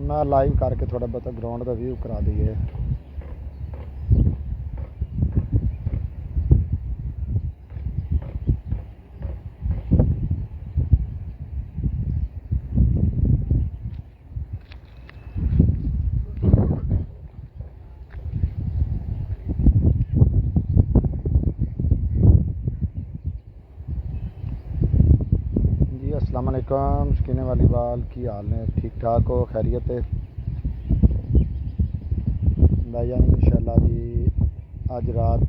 मैं लाइव करके थोड़ा बहुत ग्राउंड का व्यू करा दिए। अस्सलाम वालेकुम शकीने वाली बाल की हाल ने ठीक ठाक हो, खैरियत है भाईजान। इंशाल्लाह जी आज रात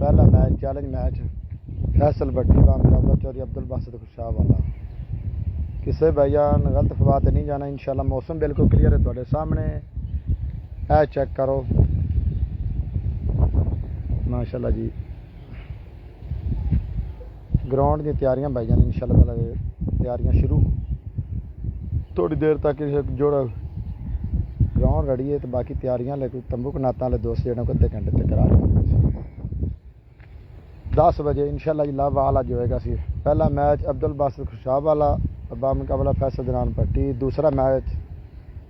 पहला मैच चैलेंज मैच फैसल भट्टी का चौधरी अब्दुल बासित खुशाह वाला। किसे भाईजान गलत फवाह ते नहीं जाना। इंशाल्लाह मौसम बिल्कुल क्लियर है तुहाडे सामने, ऐ चेक करो माशाल्लाह जी। ग्राउंड की तैयारियां भाईजान इंशाल्लाह ताला तैयारियां शुरू, थोड़ी देर तक जोड़ा ग्राउंड रेडी है तो बाकी तैयारियां ले तंबू कनाता वाले दोस्त जो अद्धे घंटे तक करा रहे। 10 बजे इंशाल्लाह जी लावाल आज होएगा सी। पहला मैच अब्दुल बासित खुशाह वाला अब्बा मुकाबला फैसल जनान भट्टी। दूसरा मैच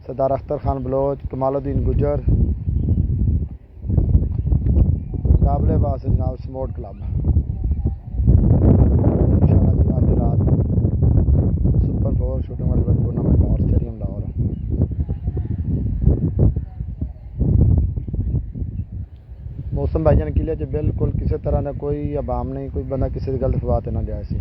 सरदार अख्तर खान बलोच कमालुद्दीन गुजर मुकाबले वास्ते जनाब स्पोर्ट क्लब। इंशाल्लाह जी आज रात सुपर 4 शूटिंग वाली टूर्नामेंट लाहौर स्टेडियम लाहौर। मौसम भाईजान क्लियर च बिल्कुल किसी तरह का कोई अबाम नहीं, कोई बंदा किसी गलत फवाह ते ना जाए सी।